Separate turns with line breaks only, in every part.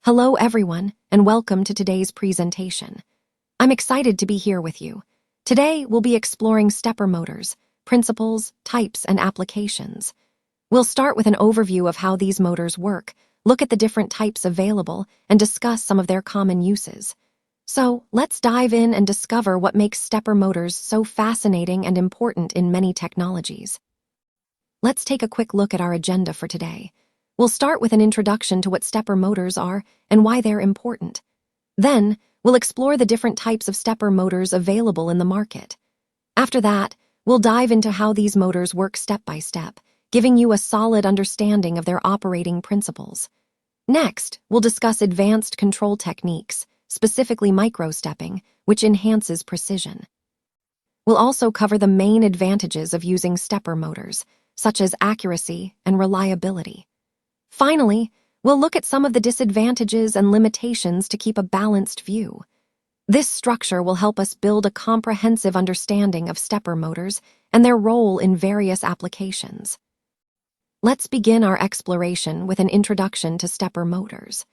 Hello everyone, and welcome to today's presentation. I'm excited to be here with you. Today, we'll be exploring stepper motors, principles, types, and applications. We'll start with an overview of how these motors work, look at the different types available, and discuss some of their common uses. So, let's dive in and discover what makes stepper motors so fascinating and important in many technologies. Let's take a quick look at our agenda for today. We'll start with an introduction to what stepper motors are and why they're important. Then, we'll explore the different types of stepper motors available in the market. After that, we'll dive into how these motors work step by step, giving you a solid understanding of their operating principles. Next, we'll discuss advanced control techniques, specifically microstepping, which enhances precision. We'll also cover the main advantages of using stepper motors, such as accuracy and reliability. Finally, we'll look at some of the disadvantages and limitations to keep a balanced view. This structure will help us build a comprehensive understanding of stepper motors and their role in various applications. Let's begin our exploration with an introduction to stepper motors.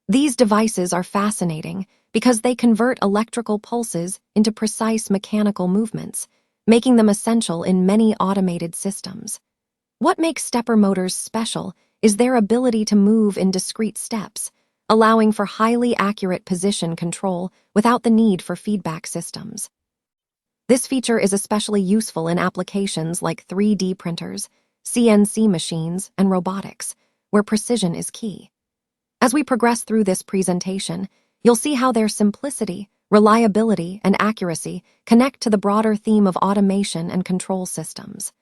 These devices are fascinating because they convert electrical pulses into precise mechanical movements, making them essential in many automated systems. What makes stepper motors special is their ability to move in discrete steps, allowing for highly accurate position control without the need for feedback systems. This feature is especially useful in applications like 3D printers, CNC machines, and robotics, where precision is key. As we progress through this presentation, you'll see how their simplicity, reliability, and accuracy connect to the broader theme of automation and control systems.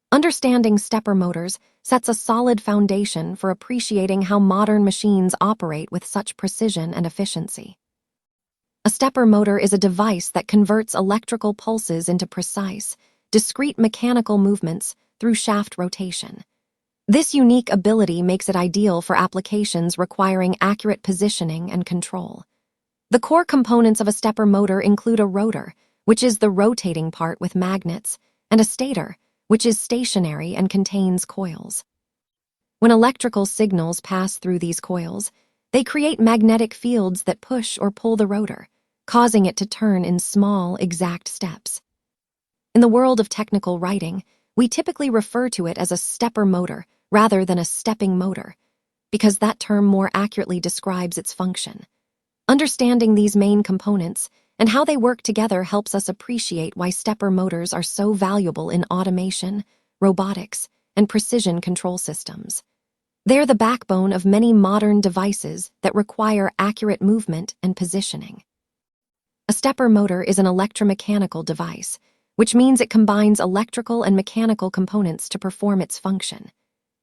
Understanding stepper motors sets a solid foundation for appreciating how modern machines operate with such precision and efficiency. A stepper motor is a device that converts electrical pulses into precise, discrete mechanical movements through shaft rotation. This unique ability makes it ideal for applications requiring accurate positioning and control. The core components of a stepper motor include a rotor, which is the rotating part with magnets, and a stator, which is stationary and contains coils. When electrical signals pass through these coils, they create magnetic fields that push or pull the rotor, causing it to turn in small, exact steps. In the world of technical writing, we typically refer to it as a stepper motor rather than a stepping motor, because that term more accurately describes its function. Understanding these main components and how they work together helps us appreciate why stepper motors are so valuable in automation, robotics, and precision control systems. They're the backbone of many modern devices that require accurate movement and positioning. A stepper motor is an electromechanical device, which means it combines electrical and mechanical components to perform its function.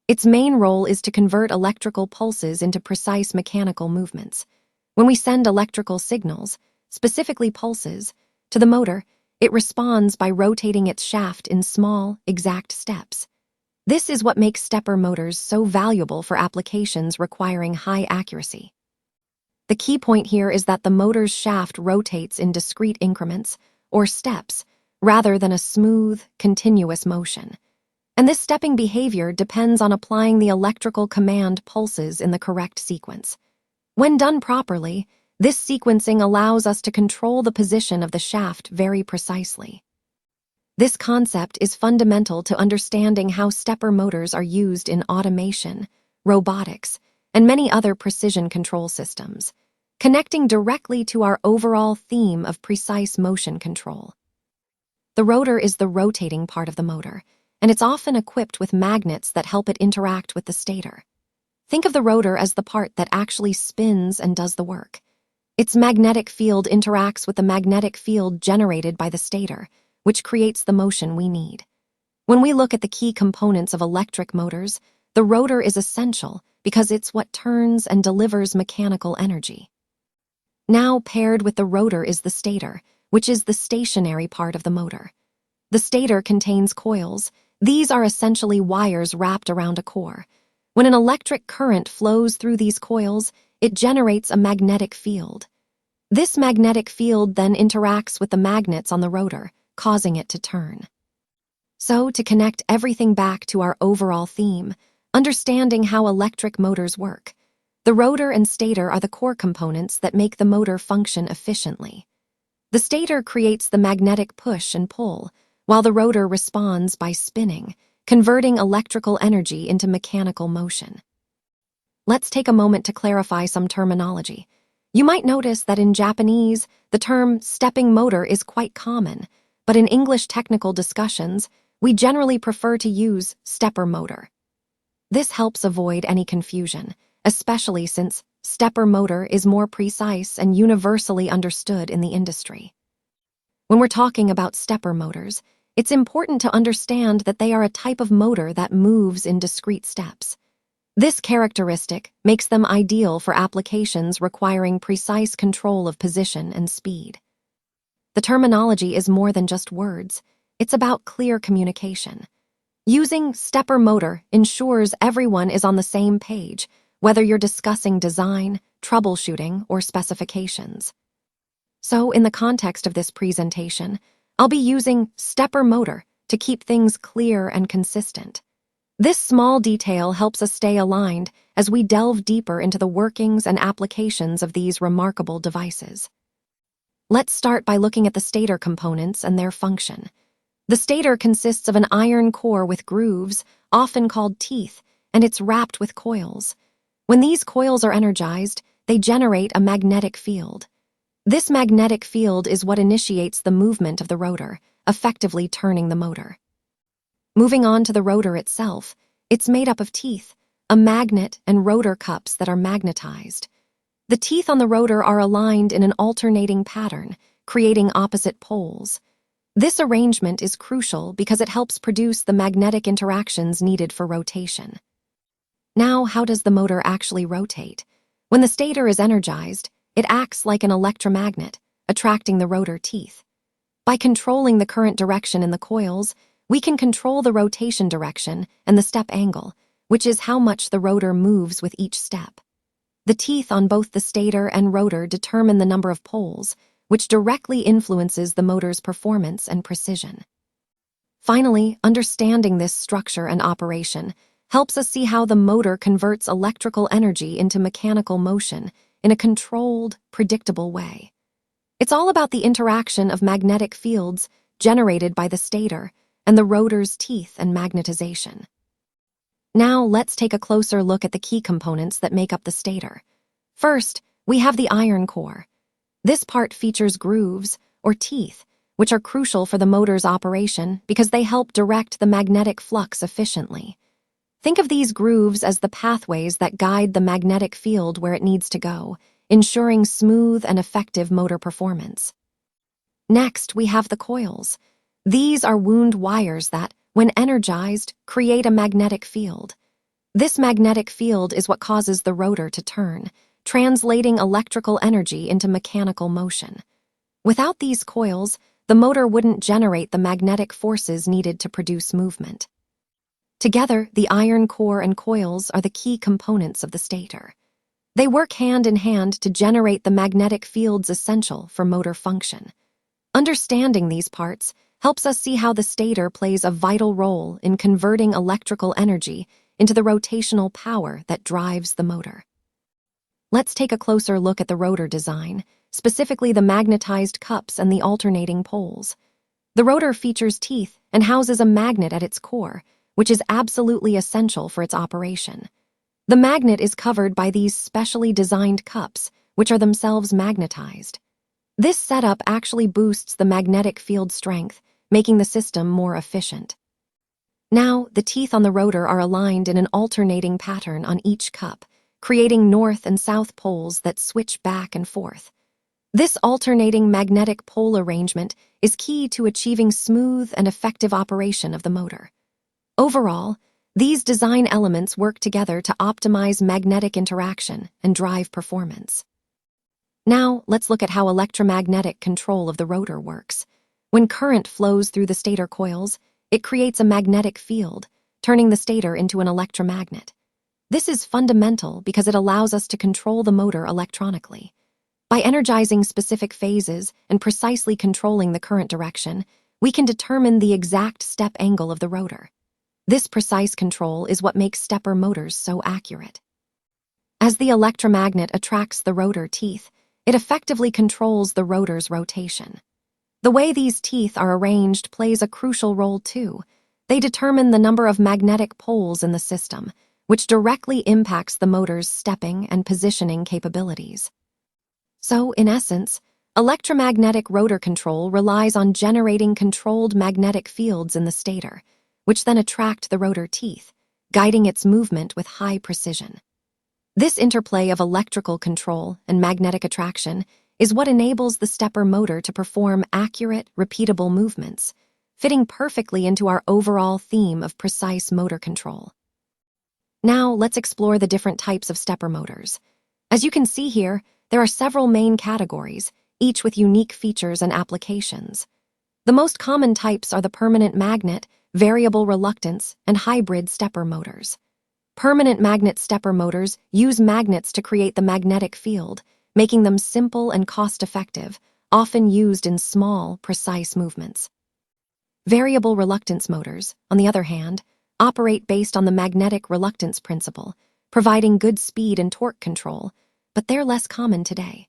Its main role is to convert electrical pulses into precise mechanical movements. When we send electrical signals, specifically pulses, to the motor, it responds by rotating its shaft in small, exact steps. This is what makes stepper motors so valuable for applications requiring high accuracy. The key point here is that the motor's shaft rotates in discrete increments, or steps, rather than a smooth, continuous motion. And this stepping behavior depends on applying the electrical command pulses in the correct sequence. When done properly, this sequencing allows us to control the position of the shaft very precisely. This concept is fundamental to understanding how stepper motors are used in automation, robotics, and many other precision control systems, connecting directly to our overall theme of precise motion control. The rotor is the rotating part of the motor, and it's often equipped with magnets that help it interact with the stator. Think of the rotor as the part that actually spins and does the work. Its magnetic field interacts with the magnetic field generated by the stator, which creates the motion we need. When we look at the key components of electric motors, the rotor is essential because it's what turns and delivers mechanical energy. Now paired with the rotor is the stator, which is the stationary part of the motor. The stator contains coils. These are essentially wires wrapped around a core. When an electric current flows through these coils, it generates a magnetic field. This magnetic field then interacts with the magnets on the rotor, causing it to turn. So, to connect everything back to our overall theme, understanding how electric motors work, The rotor and stator are the core components that make the motor function efficiently. The stator creates the magnetic push and pull, while the rotor responds by spinning, converting electrical energy into mechanical motion. Let's take a moment to clarify some terminology. You might notice that in Japanese, the term stepping motor is quite common, but in English technical discussions, we generally prefer to use stepper motor. This helps avoid any confusion, especially since stepper motor is more precise and universally understood in the industry. When we're talking about stepper motors, it's important to understand that they are a type of motor that moves in discrete steps. This characteristic makes them ideal for applications requiring precise control of position and speed. The terminology is more than just words. It's about clear communication. Using stepper motor ensures everyone is on the same page, whether you're discussing design, troubleshooting, or specifications. So, in the context of this presentation, I'll be using stepper motor to keep things clear and consistent. This small detail helps us stay aligned as we delve deeper into the workings and applications of these remarkable devices. Let's start by looking at the stator components and their function. The stator consists of an iron core with grooves, often called teeth, and it's wrapped with coils. When these coils are energized, they generate a magnetic field. This magnetic field is what initiates the movement of the rotor, effectively turning the motor. Moving on to the rotor itself, it's made up of teeth, a magnet, and rotor cups that are magnetized. The teeth on the rotor are aligned in an alternating pattern, creating opposite poles. This arrangement is crucial because it helps produce the magnetic interactions needed for rotation. Now, how does the motor actually rotate? When the stator is energized, it acts like an electromagnet, attracting the rotor teeth. By controlling the current direction in the coils, we can control the rotation direction and the step angle, which is how much the rotor moves with each step. The teeth on both the stator and rotor determine the number of poles, which directly influences the motor's performance and precision. Finally, understanding this structure and operation helps us see how the motor converts electrical energy into mechanical motion in a controlled, predictable way. It's all about the interaction of magnetic fields generated by the stator and the rotor's teeth and magnetization. Now, let's take a closer look at the key components that make up the stator. First, we have the iron core. This part features grooves, or teeth, which are crucial for the motor's operation because they help direct the magnetic flux efficiently. Think of these grooves as the pathways that guide the magnetic field where it needs to go, ensuring smooth and effective motor performance. Next, we have the coils. These are wound wires that, when energized, create a magnetic field. This magnetic field is what causes the rotor to turn, translating electrical energy into mechanical motion. Without these coils, the motor wouldn't generate the magnetic forces needed to produce movement. Together, the iron core and coils are the key components of the stator. They work hand in hand to generate the magnetic fields essential for motor function. Understanding these parts helps us see how the stator plays a vital role in converting electrical energy into the rotational power that drives the motor. Let's take a closer look at the rotor design, specifically the magnetized cups and the alternating poles. The rotor features teeth and houses a magnet at its core, which is absolutely essential for its operation. The magnet is covered by these specially designed cups, which are themselves magnetized. This setup actually boosts the magnetic field strength, making the system more efficient. Now, the teeth on the rotor are aligned in an alternating pattern on each cup, creating north and south poles that switch back and forth. This alternating magnetic pole arrangement is key to achieving smooth and effective operation of the motor. Overall, these design elements work together to optimize magnetic interaction and drive performance. Now, let's look at how electromagnetic control of the rotor works. When current flows through the stator coils, it creates a magnetic field, turning the stator into an electromagnet. This is fundamental because it allows us to control the motor electronically. By energizing specific phases and precisely controlling the current direction, we can determine the exact step angle of the rotor. This precise control is what makes stepper motors so accurate. As the electromagnet attracts the rotor teeth, it effectively controls the rotor's rotation. The way these teeth are arranged plays a crucial role too. They determine the number of magnetic poles in the system, which directly impacts the motor's stepping and positioning capabilities. So, in essence, electromagnetic rotor control relies on generating controlled magnetic fields in the stator, which then attract the rotor teeth, guiding its movement with high precision. This interplay of electrical control and magnetic attraction is what enables the stepper motor to perform accurate, repeatable movements, fitting perfectly into our overall theme of precise motor control. Now, let's explore the different types of stepper motors. As you can see here, there are several main categories, each with unique features and applications. The most common types are the permanent magnet, variable reluctance, and hybrid stepper motors. Permanent magnet stepper motors use magnets to create the magnetic field, making them simple and cost-effective, often used in small, precise movements. Variable reluctance motors, on the other hand, operate based on the magnetic reluctance principle, providing good speed and torque control, but they're less common today.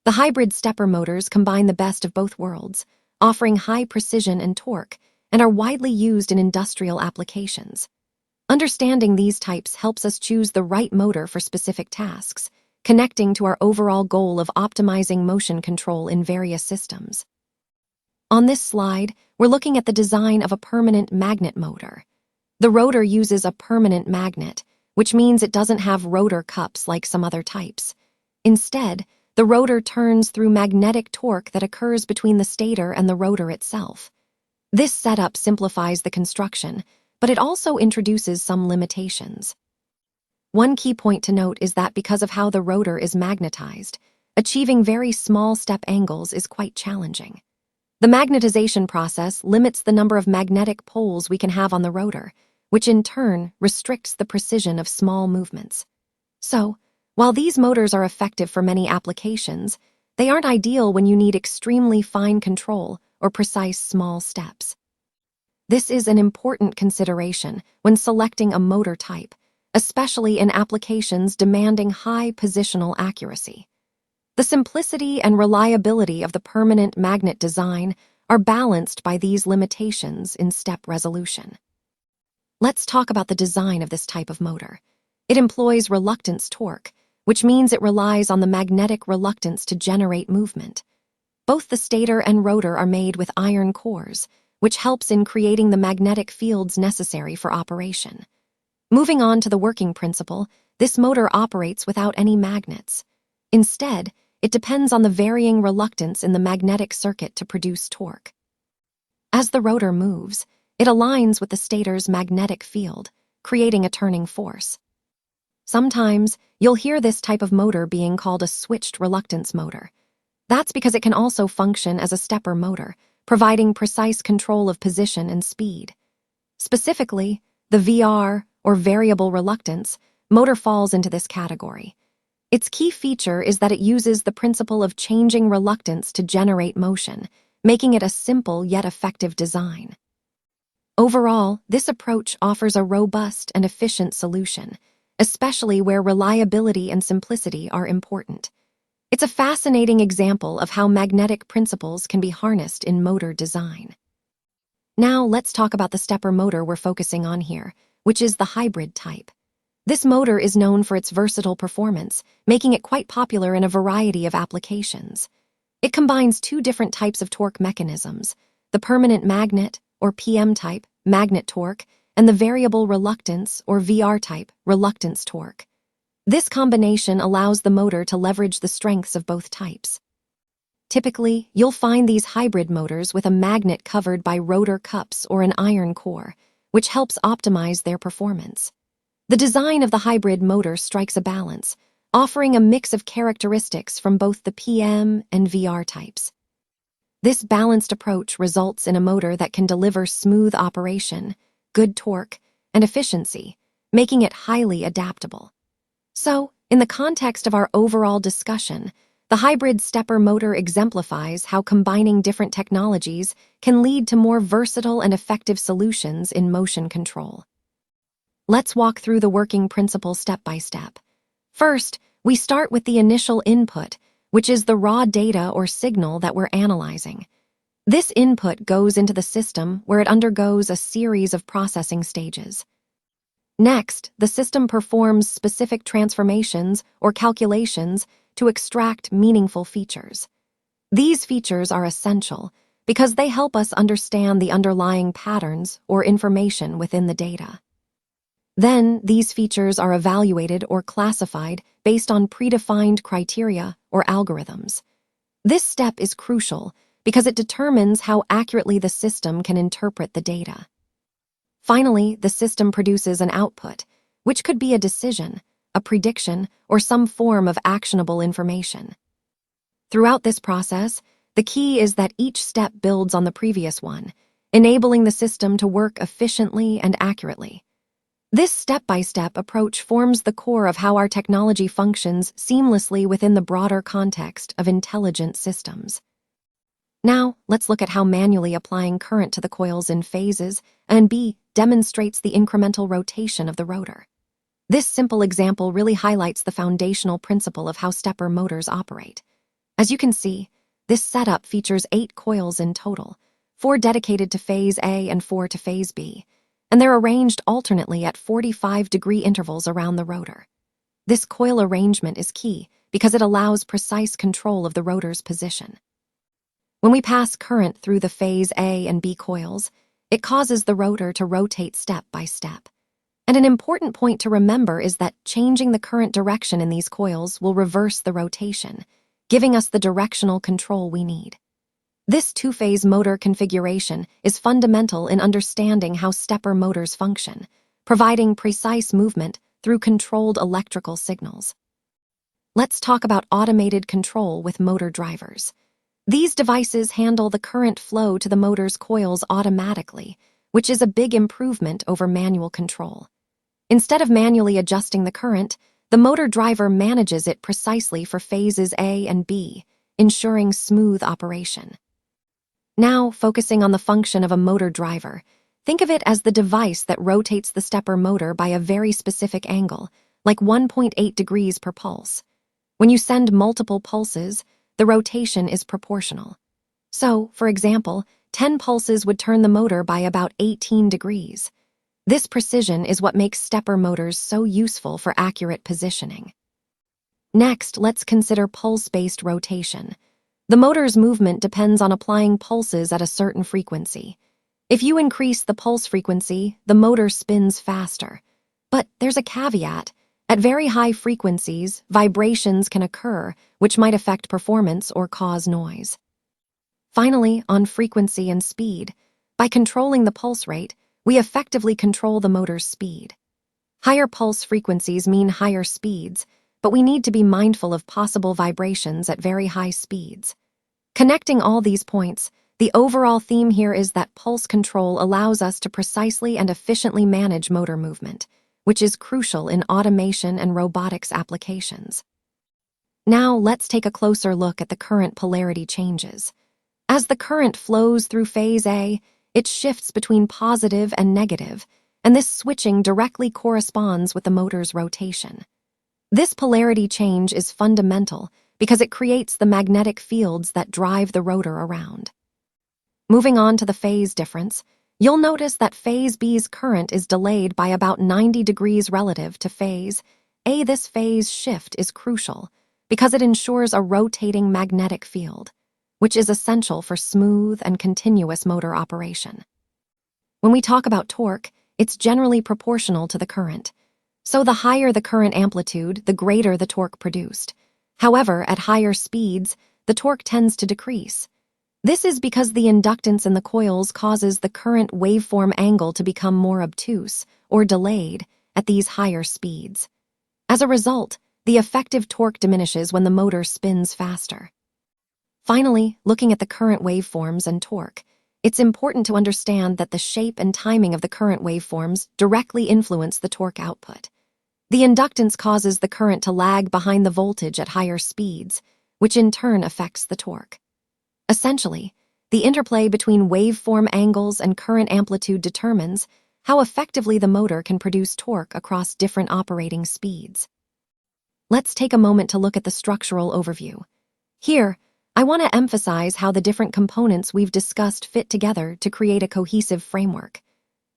The hybrid stepper motors combine the best of both worlds, offering high precision and torque, and are widely used in industrial applications. Understanding these types helps us choose the right motor for specific tasks, connecting to our overall goal of optimizing motion control in various systems. On this slide, we're looking at the design of a permanent magnet motor. The rotor uses a permanent magnet, which means it doesn't have rotor cups like some other types. Instead, the rotor turns through magnetic torque that occurs between the stator and the rotor itself. This setup simplifies the construction, but it also introduces some limitations. One key point to note is that because of how the rotor is magnetized, achieving very small step angles is quite challenging. The magnetization process limits the number of magnetic poles we can have on the rotor, which in turn restricts the precision of small movements. So, while these motors are effective for many applications, they aren't ideal when you need extremely fine control or precise small steps. This is an important consideration when selecting a motor type, especially in applications demanding high positional accuracy. The simplicity and reliability of the permanent magnet design are balanced by these limitations in step resolution. Let's talk about the design of this type of motor. It employs reluctance torque, which means it relies on the magnetic reluctance to generate movement. Both the stator and rotor are made with iron cores, which helps in creating the magnetic fields necessary for operation. Moving on to the working principle, this motor operates without any magnets. Instead, it depends on the varying reluctance in the magnetic circuit to produce torque. As the rotor moves, it aligns with the stator's magnetic field, creating a turning force. Sometimes, you'll hear this type of motor being called a switched reluctance motor. That's because it can also function as a stepper motor, providing precise control of position and speed. Specifically, the VR, or variable reluctance, motor falls into this category. Its key feature is that it uses the principle of changing reluctance to generate motion, making it a simple yet effective design. Overall, this approach offers a robust and efficient solution, especially where reliability and simplicity are important. It's a fascinating example of how magnetic principles can be harnessed in motor design. Now let's talk about the stepper motor we're focusing on here, which is the hybrid type. This motor is known for its versatile performance, making it quite popular in a variety of applications. It combines two different types of torque mechanisms, the permanent magnet, or PM type, magnet torque, and the variable reluctance, or VR type, reluctance torque. This combination allows the motor to leverage the strengths of both types. Typically, you'll find these hybrid motors with a magnet covered by rotor cups or an iron core, which helps optimize their performance. The design of the hybrid motor strikes a balance, offering a mix of characteristics from both the PM and VR types. This balanced approach results in a motor that can deliver smooth operation, good torque, and efficiency, making it highly adaptable. So, in the context of our overall discussion, the hybrid stepper motor exemplifies how combining different technologies can lead to more versatile and effective solutions in motion control. Let's walk through the working principle step by step. First, we start with the initial input, which is the raw data or signal that we're analyzing. This input goes into the system where it undergoes a series of processing stages. Next, the system performs specific transformations or calculations to extract meaningful features. These features are essential because they help us understand the underlying patterns or information within the data. Then, these features are evaluated or classified based on predefined criteria or algorithms. This step is crucial because it determines how accurately the system can interpret the data. Finally, the system produces an output, which could be a decision, a prediction, or some form of actionable information. Throughout this process, the key is that each step builds on the previous one, enabling the system to work efficiently and accurately. This step-by-step approach forms the core of how our technology functions seamlessly within the broader context of intelligent systems. Now, let's look at how manually applying current to the coils in phases and B demonstrates the incremental rotation of the rotor. This simple example really highlights the foundational principle of how stepper motors operate. As you can see, this setup features 8 coils in total, 4 dedicated to phase A and 4 to phase B, and they're arranged alternately at 45-degree intervals around the rotor. This coil arrangement is key because it allows precise control of the rotor's position. When we pass current through the phase A and B coils, it causes the rotor to rotate step by step. And an important point to remember is that changing the current direction in these coils will reverse the rotation, giving us the directional control we need. This two-phase motor configuration is fundamental in understanding how stepper motors function, providing precise movement through controlled electrical signals. Let's talk about automated control with motor drivers. These devices handle the current flow to the motor's coils automatically, which is a big improvement over manual control. Instead of manually adjusting the current, the motor driver manages it precisely for phases A and B, ensuring smooth operation. Now, focusing on the function of a motor driver, think of it as the device that rotates the stepper motor by a very specific angle, like 1.8 degrees per pulse. When you send multiple pulses, the rotation is proportional. So, for example, 10 pulses would turn the motor by about 18 degrees. This precision is what makes stepper motors so useful for accurate positioning. Next, let's consider pulse-based rotation. The motor's movement depends on applying pulses at a certain frequency. If you increase the pulse frequency, the motor spins faster. But there's a caveat. At very high frequencies, vibrations can occur, which might affect performance or cause noise. Finally, on frequency and speed, by controlling the pulse rate, we effectively control the motor's speed. Higher pulse frequencies mean higher speeds, but we need to be mindful of possible vibrations at very high speeds. Connecting all these points, the overall theme here is that pulse control allows us to precisely and efficiently manage motor movement, which is crucial in automation and robotics applications. Now, let's take a closer look at the current polarity changes. As the current flows through phase A, it shifts between positive and negative, and this switching directly corresponds with the motor's rotation. This polarity change is fundamental because it creates the magnetic fields that drive the rotor around. Moving on to the phase difference, you'll notice that phase B's current is delayed by about 90 degrees relative to phase A. This phase shift is crucial because it ensures a rotating magnetic field, which is essential for smooth and continuous motor operation. When we talk about torque, it's generally proportional to the current. So the higher the current amplitude, the greater the torque produced. However, at higher speeds, the torque tends to decrease. This is because the inductance in the coils causes the current waveform angle to become more obtuse, or delayed, at these higher speeds. As a result, the effective torque diminishes when the motor spins faster. Finally, looking at the current waveforms and torque, it's important to understand that the shape and timing of the current waveforms directly influence the torque output. The inductance causes the current to lag behind the voltage at higher speeds, which in turn affects the torque. Essentially, the interplay between waveform angles and current amplitude determines how effectively the motor can produce torque across different operating speeds. Let's take a moment to look at the structural overview. Here, I want to emphasize how the different components we've discussed fit together to create a cohesive framework.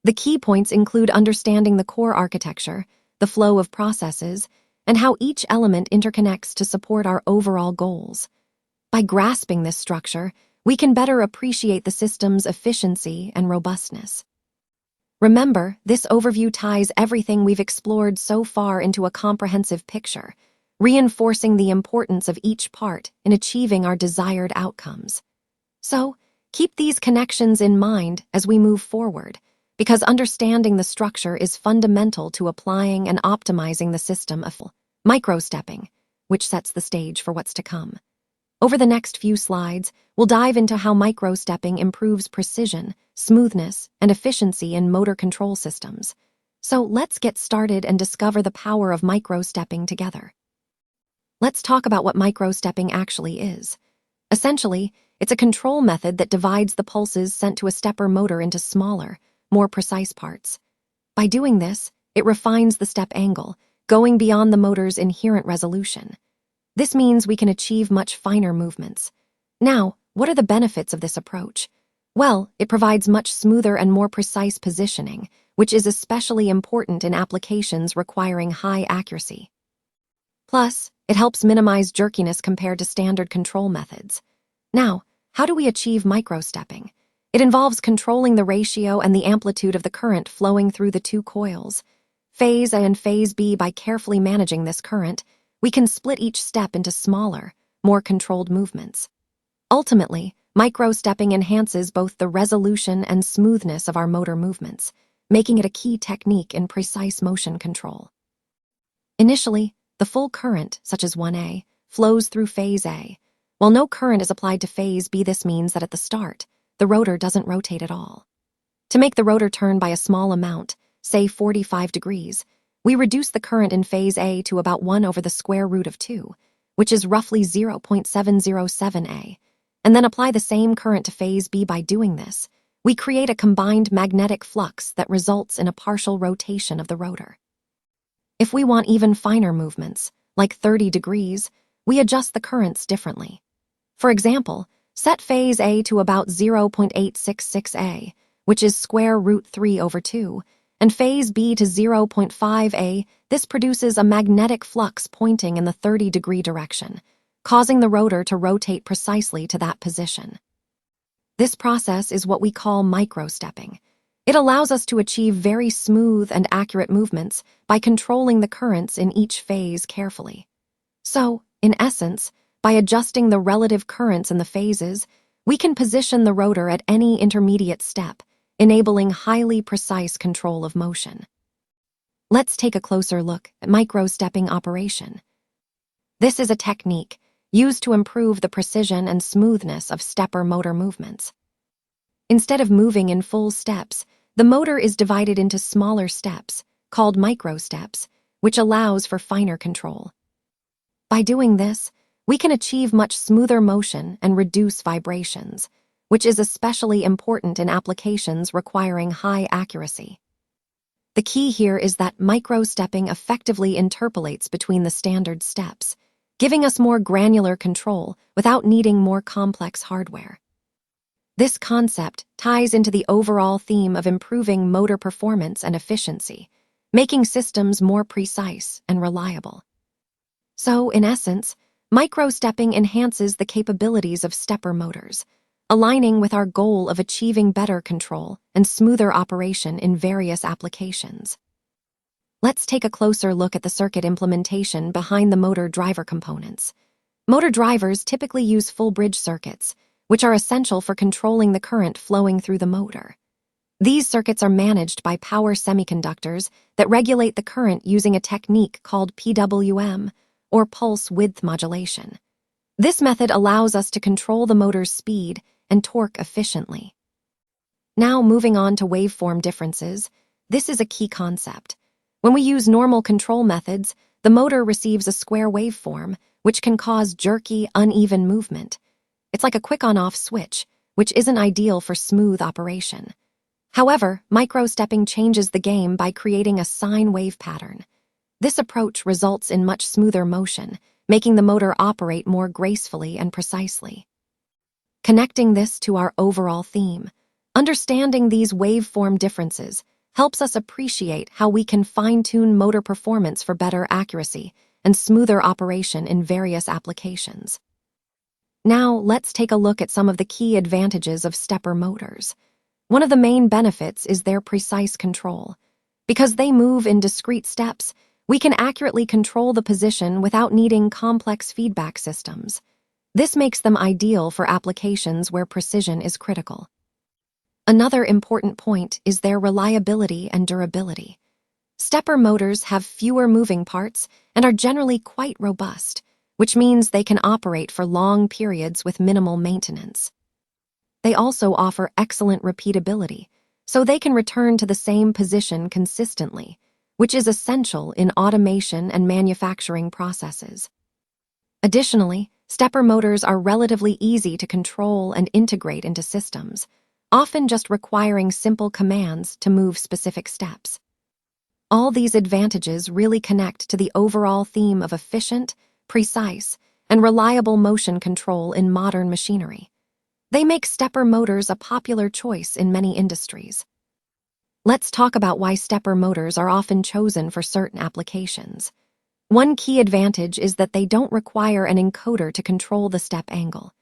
The key points include understanding the core architecture, the flow of processes, and how each element interconnects to support our overall goals. By grasping this structure, we can better appreciate the system's efficiency and robustness. Remember, this overview ties everything we've explored so far into a comprehensive picture, reinforcing the importance of each part in achieving our desired outcomes. So, keep these connections in mind as we move forward, because understanding the structure is fundamental to applying and optimizing the system of microstepping, which sets the stage for what's to come. Over the next few slides, we'll dive into how microstepping improves precision, smoothness, and efficiency in motor control systems. So let's get started and discover the power of microstepping together. Let's talk about what microstepping actually is. Essentially, it's a control method that divides the pulses sent to a stepper motor into smaller, more precise parts. By doing this, it refines the step angle, going beyond the motor's inherent resolution. This means we can achieve much finer movements. Now, what are the benefits of this approach? Well, it provides much smoother and more precise positioning, which is especially important in applications requiring high accuracy. Plus, it helps minimize jerkiness compared to standard control methods. Now, how do we achieve microstepping? It involves controlling the ratio and the amplitude of the current flowing through the two coils, phase A and phase B. By carefully managing this current, we can split each step into smaller, more controlled movements. Ultimately, microstepping enhances both the resolution and smoothness of our motor movements, making it a key technique in precise motion control. Initially, the full current, such as 1A, flows through phase A. While no current is applied to phase B, this means that at the start, the rotor doesn't rotate at all. To make the rotor turn by a small amount, say 45 degrees, we reduce the current in phase A to about 1 over the square root of 2, which is roughly 0.707 A, and then apply the same current to phase B. By doing this, we create a combined magnetic flux that results in a partial rotation of the rotor. If we want even finer movements, like 30 degrees, we adjust the currents differently. For example, set phase A to about 0.866 A, which is square root 3 over 2, and phase B to 0.5 A. This produces a magnetic flux pointing in the 30-degree direction, causing the rotor to rotate precisely to that position. This process is what we call microstepping. It allows us to achieve very smooth and accurate movements by controlling the currents in each phase carefully. So, in essence, by adjusting the relative currents in the phases, we can position the rotor at any intermediate step, enabling highly precise control of motion. Let's take a closer look at microstepping operation. This is a technique used to improve the precision and smoothness of stepper motor movements. Instead of moving in full steps, the motor is divided into smaller steps, called microsteps, which allows for finer control. By doing this, we can achieve much smoother motion and reduce vibrations, which is especially important in applications requiring high accuracy. The key here is that microstepping effectively interpolates between the standard steps, giving us more granular control without needing more complex hardware. This concept ties into the overall theme of improving motor performance and efficiency, making systems more precise and reliable. So, in essence, microstepping enhances the capabilities of stepper motors, aligning with our goal of achieving better control and smoother operation in various applications. Let's take a closer look at the circuit implementation behind the motor driver components. Motor drivers typically use full bridge circuits, which are essential for controlling the current flowing through the motor. These circuits are managed by power semiconductors that regulate the current using a technique called PWM, or pulse width modulation. This method allows us to control the motor's speed and torque efficiently. Now, moving on to waveform differences, this is a key concept. When we use normal control methods, the motor receives a square waveform, which can cause jerky, uneven movement. It's like a quick on-off switch, which isn't ideal for smooth operation. However, microstepping changes the game by creating a sine wave pattern. This approach results in much smoother motion, making the motor operate more gracefully and precisely. Connecting this to our overall theme, understanding these waveform differences helps us appreciate how we can fine-tune motor performance for better accuracy and smoother operation in various applications. Now, let's take a look at some of the key advantages of stepper motors. One of the main benefits is their precise control. Because they move in discrete steps, we can accurately control the position without needing complex feedback systems. This makes them ideal for applications where precision is critical. Another important point is their reliability and durability. Stepper motors have fewer moving parts and are generally quite robust, which means they can operate for long periods with minimal maintenance. They also offer excellent repeatability, so they can return to the same position consistently, which is essential in automation and manufacturing processes. Additionally, stepper motors are relatively easy to control and integrate into systems, often just requiring simple commands to move specific steps. All these advantages really connect to the overall theme of efficient, precise, and reliable motion control in modern machinery. They make stepper motors a popular choice in many industries. Let's talk about why stepper motors are often chosen for certain applications. One key advantage is that they don't require an encoder to control the step angle.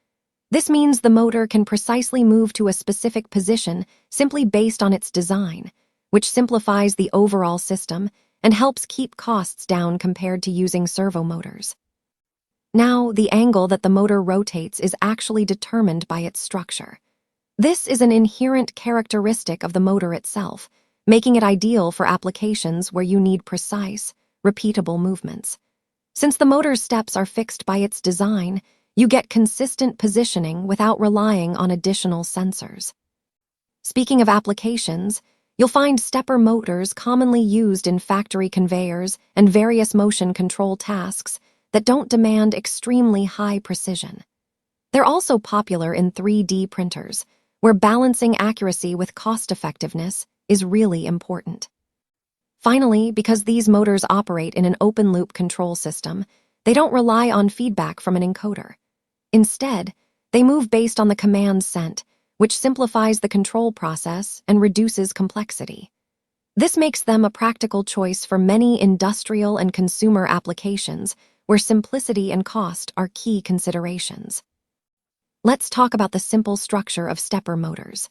This means the motor can precisely move to a specific position simply based on its design, which simplifies the overall system and helps keep costs down compared to using servo motors. Now, the angle that the motor rotates is actually determined by its structure. This is an inherent characteristic of the motor itself, making it ideal for applications where you need precise, repeatable movements. Since the motor's steps are fixed by its design, you get consistent positioning without relying on additional sensors. Speaking of applications, you'll find stepper motors commonly used in factory conveyors and various motion control tasks that don't demand extremely high precision. They're also popular in 3D printers, where balancing accuracy with cost-effectiveness is really important. Finally, because these motors operate in an open-loop control system, they don't rely on feedback from an encoder. Instead, they move based on the commands sent, which simplifies the control process and reduces complexity. This makes them a practical choice for many industrial and consumer applications where simplicity and cost are key considerations. Let's talk about the simple structure of stepper motors.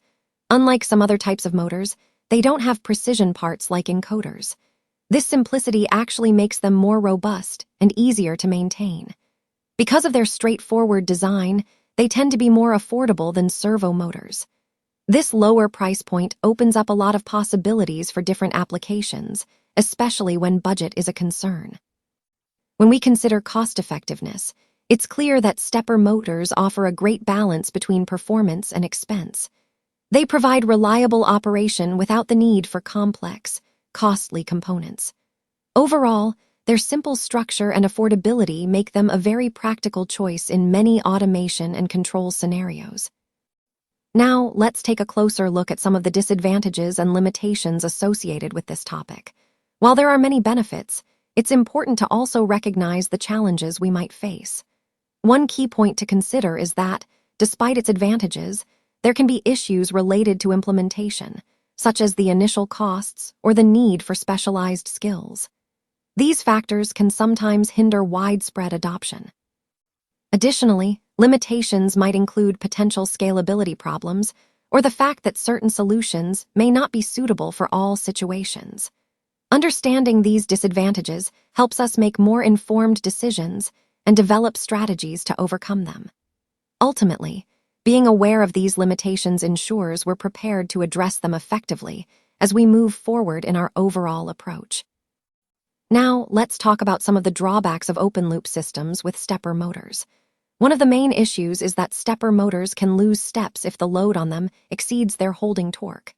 Unlike some other types of motors, they don't have precision parts like encoders. This simplicity actually makes them more robust and easier to maintain. Because of their straightforward design, they tend to be more affordable than servo motors. This lower price point opens up a lot of possibilities for different applications, especially when budget is a concern. When we consider cost-effectiveness, it's clear that stepper motors offer a great balance between performance and expense. They provide reliable operation without the need for complex, costly components. Overall, their simple structure and affordability make them a very practical choice in many automation and control scenarios. Now, let's take a closer look at some of the disadvantages and limitations associated with this topic. While there are many benefits, it's important to also recognize the challenges we might face. One key point to consider is that, despite its advantages, there can be issues related to implementation, such as the initial costs or the need for specialized skills. These factors can sometimes hinder widespread adoption. Additionally, limitations might include potential scalability problems or the fact that certain solutions may not be suitable for all situations. Understanding these disadvantages helps us make more informed decisions and develop strategies to overcome them. Ultimately, being aware of these limitations ensures we're prepared to address them effectively as we move forward in our overall approach. Now, let's talk about some of the drawbacks of open-loop systems with stepper motors. One of the main issues is that stepper motors can lose steps if the load on them exceeds their holding torque.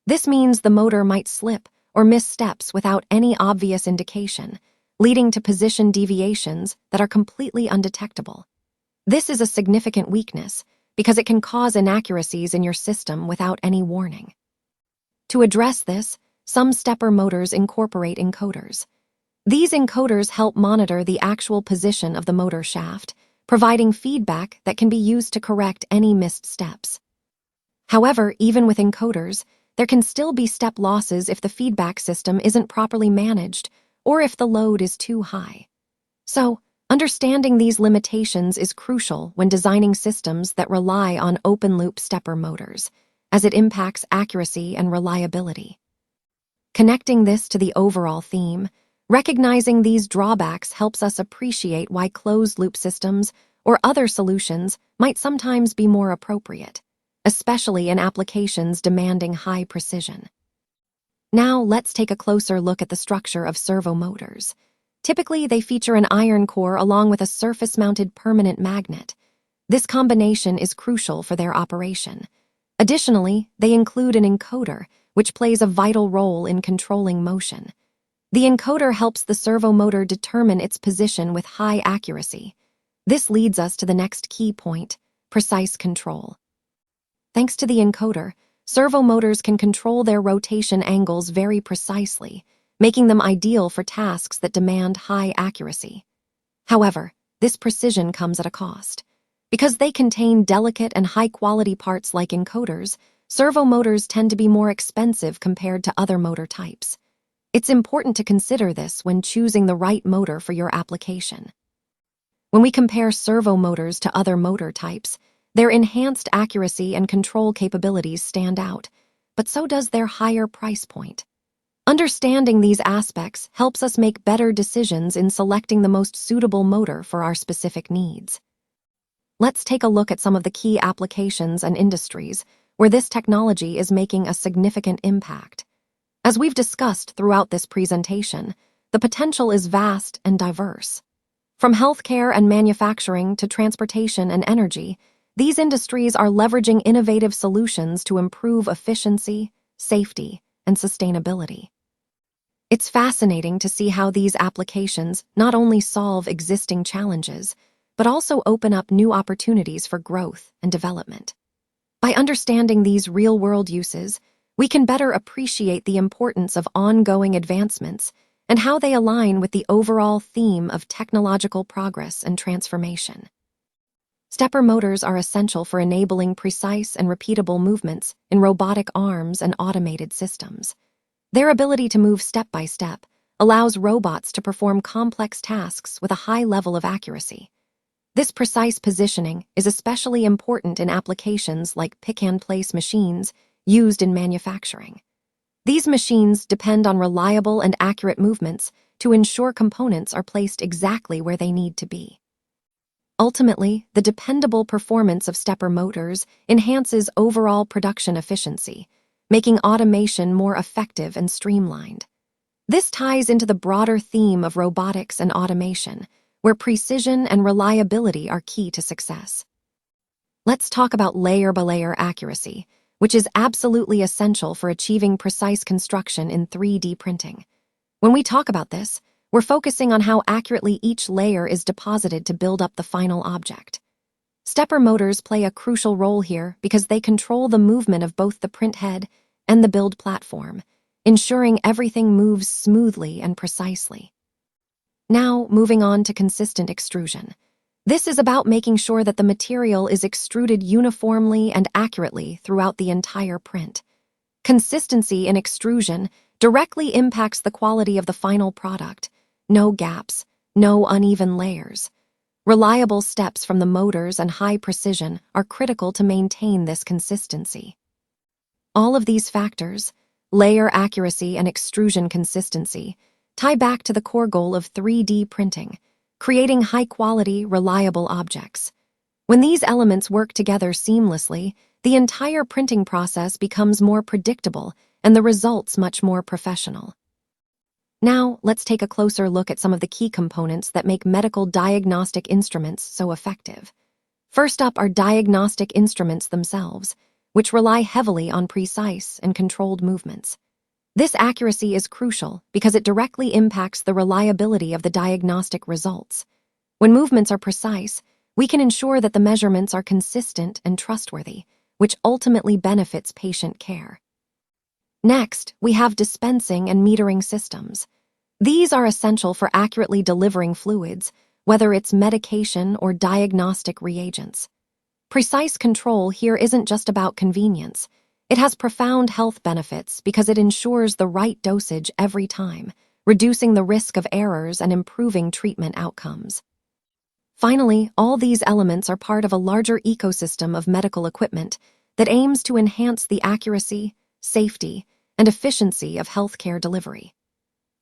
This means the motor might slip or miss steps without any obvious indication, leading to position deviations that are completely undetectable. This is a significant weakness because it can cause inaccuracies in your system without any warning. To address this, some stepper motors incorporate encoders. These encoders help monitor the actual position of the motor shaft, providing feedback that can be used to correct any missed steps. However, even with encoders, there can still be step losses if the feedback system isn't properly managed or if the load is too high. So, understanding these limitations is crucial when designing systems that rely on open-loop stepper motors, as it impacts accuracy and reliability. Connecting this to the overall theme, recognizing these drawbacks helps us appreciate why closed-loop systems or other solutions might sometimes be more appropriate, especially in applications demanding high precision. Now, let's take a closer look at the structure of servo motors. Typically, they feature an iron core along with a surface-mounted permanent magnet. This combination is crucial for their operation. Additionally, they include an encoder, which plays a vital role in controlling motion. The encoder helps the servo motor determine its position with high accuracy. This leads us to the next key point: precise control. Thanks to the encoder, servo motors can control their rotation angles very precisely, making them ideal for tasks that demand high accuracy. However, this precision comes at a cost. Because they contain delicate and high-quality parts like encoders, servo motors tend to be more expensive compared to other motor types. It's important to consider this when choosing the right motor for your application. When we compare servo motors to other motor types, their enhanced accuracy and control capabilities stand out, but so does their higher price point. Understanding these aspects helps us make better decisions in selecting the most suitable motor for our specific needs. Let's take a look at some of the key applications and industries where this technology is making a significant impact. As we've discussed throughout this presentation, the potential is vast and diverse. From healthcare and manufacturing to transportation and energy, these industries are leveraging innovative solutions to improve efficiency, safety, and sustainability. It's fascinating to see how these applications not only solve existing challenges, but also open up new opportunities for growth and development. By understanding these real-world uses, we can better appreciate the importance of ongoing advancements and how they align with the overall theme of technological progress and transformation. Stepper motors are essential for enabling precise and repeatable movements in robotic arms and automated systems. Their ability to move step by step allows robots to perform complex tasks with a high level of accuracy. This precise positioning is especially important in applications like pick-and-place machines used in manufacturing. These machines depend on reliable and accurate movements to ensure components are placed exactly where they need to be. Ultimately, the dependable performance of stepper motors enhances overall production efficiency, making automation more effective and streamlined. This ties into the broader theme of robotics and automation, where precision and reliability are key to success. Let's talk about layer-by-layer accuracy, which is absolutely essential for achieving precise construction in 3D printing. When we talk about this, we're focusing on how accurately each layer is deposited to build up the final object. Stepper motors play a crucial role here because they control the movement of both the print head and the build platform, ensuring everything moves smoothly and precisely. Now, moving on to consistent extrusion. This is about making sure that the material is extruded uniformly and accurately throughout the entire print. Consistency in extrusion directly impacts the quality of the final product. No gaps, no uneven layers. Reliable steps from the motors and high precision are critical to maintain this consistency. All of these factors, layer accuracy and extrusion consistency, tie back to the core goal of 3D printing, creating high-quality, reliable objects. When these elements work together seamlessly, the entire printing process becomes more predictable and the results much more professional. Now, let's take a closer look at some of the key components that make medical diagnostic instruments so effective. First up are diagnostic instruments themselves, which rely heavily on precise and controlled movements. This accuracy is crucial because it directly impacts the reliability of the diagnostic results. When movements are precise, we can ensure that the measurements are consistent and trustworthy, which ultimately benefits patient care. Next, we have dispensing and metering systems. These are essential for accurately delivering fluids, whether it's medication or diagnostic reagents. Precise control here isn't just about convenience. It has profound health benefits because it ensures the right dosage every time, reducing the risk of errors and improving treatment outcomes. Finally, all these elements are part of a larger ecosystem of medical equipment that aims to enhance the accuracy, safety, and efficiency of healthcare delivery.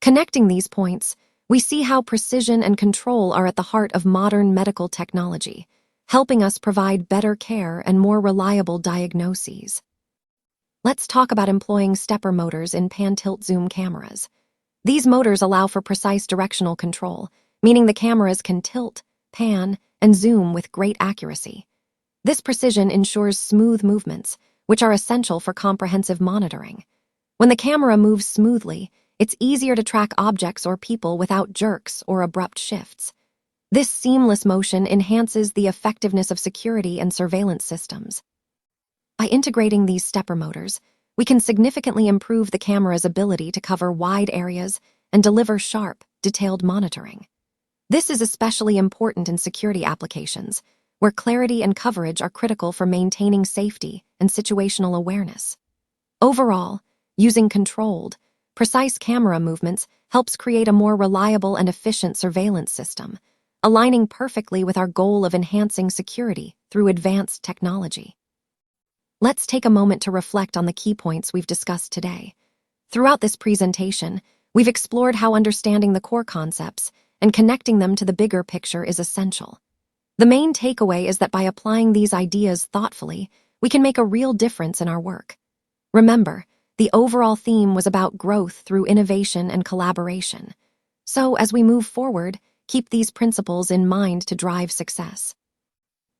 Connecting these points, we see how precision and control are at the heart of modern medical technology, helping us provide better care and more reliable diagnoses. Let's talk about employing stepper motors in pan-tilt-zoom cameras. These motors allow for precise directional control, meaning the cameras can tilt, pan, and zoom with great accuracy. This precision ensures smooth movements, which are essential for comprehensive monitoring. When the camera moves smoothly, it's easier to track objects or people without jerks or abrupt shifts. This seamless motion enhances the effectiveness of security and surveillance systems. By integrating these stepper motors, we can significantly improve the camera's ability to cover wide areas and deliver sharp, detailed monitoring. This is especially important in security applications, where clarity and coverage are critical for maintaining safety and situational awareness. Overall, using controlled, precise camera movements helps create a more reliable and efficient surveillance system, aligning perfectly with our goal of enhancing security through advanced technology. Let's take a moment to reflect on the key points we've discussed today. Throughout this presentation, we've explored how understanding the core concepts and connecting them to the bigger picture is essential. The main takeaway is that by applying these ideas thoughtfully, we can make a real difference in our work. Remember, the overall theme was about growth through innovation and collaboration. So, as we move forward, keep these principles in mind to drive success.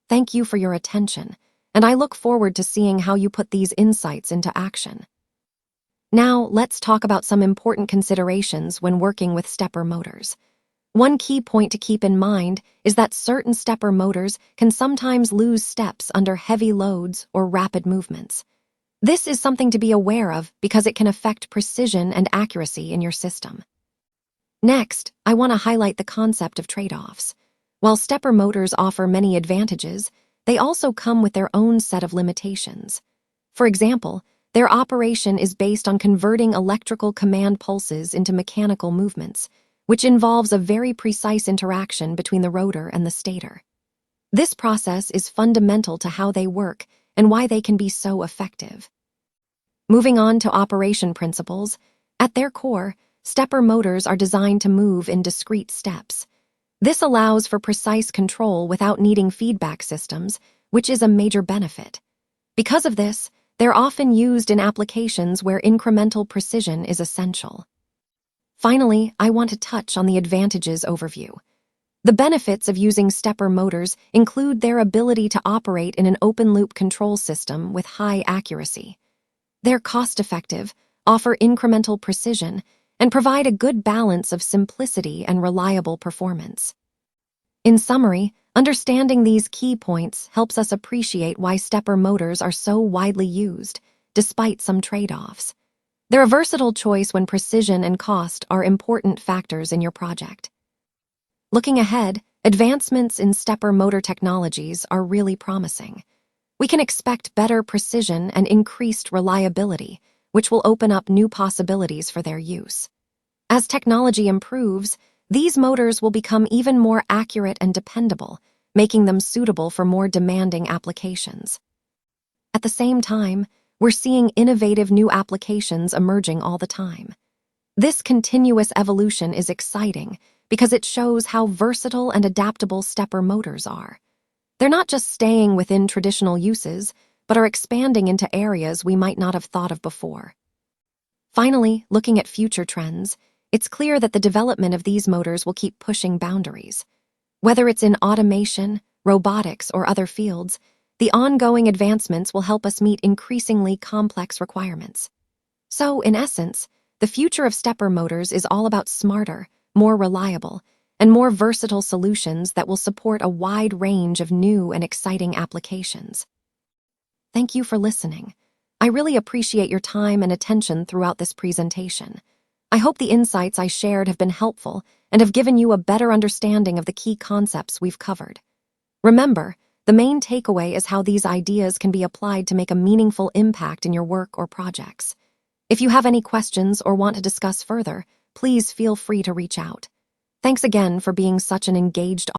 Thank you for your attention, and I look forward to seeing how you put these insights into action. Now, let's talk about some important considerations when working with stepper motors. One key point to keep in mind is that certain stepper motors can sometimes lose steps under heavy loads or rapid movements. This is something to be aware of because it can affect precision and accuracy in your system. Next, I want to highlight the concept of trade-offs. While stepper motors offer many advantages, they also come with their own set of limitations. For example, their operation is based on converting electrical command pulses into mechanical movements, which involves a very precise interaction between the rotor and the stator. This process is fundamental to how they work and why they can be so effective. Moving on to operation principles, at their core, stepper motors are designed to move in discrete steps. This allows for precise control without needing feedback systems, which is a major benefit. Because of this, they're often used in applications where incremental precision is essential. Finally, I want to touch on the advantages overview. The benefits of using stepper motors include their ability to operate in an open-loop control system with high accuracy. They're cost-effective, offer incremental precision, and provide a good balance of simplicity and reliable performance. In summary, understanding these key points helps us appreciate why stepper motors are so widely used, despite some trade-offs. They're a versatile choice when precision and cost are important factors in your project. Looking ahead, advancements in stepper motor technologies are really promising. We can expect better precision and increased reliability, which will open up new possibilities for their use. As technology improves, these motors will become even more accurate and dependable, making them suitable for more demanding applications. At the same time, we're seeing innovative new applications emerging all the time. This continuous evolution is exciting because it shows how versatile and adaptable stepper motors are. They're not just staying within traditional uses, but are expanding into areas we might not have thought of before. Finally, looking at future trends, it's clear that the development of these motors will keep pushing boundaries. Whether it's in automation, robotics, or other fields, the ongoing advancements will help us meet increasingly complex requirements. So, in essence, the future of stepper motors is all about smarter, more reliable, and more versatile solutions that will support a wide range of new and exciting applications. Thank you for listening. I really appreciate your time and attention throughout this presentation. I hope the insights I shared have been helpful and have given you a better understanding of the key concepts we've covered. Remember, the main takeaway is how these ideas can be applied to make a meaningful impact in your work or projects. If you have any questions or want to discuss further, please feel free to reach out. Thanks again for being such an engaged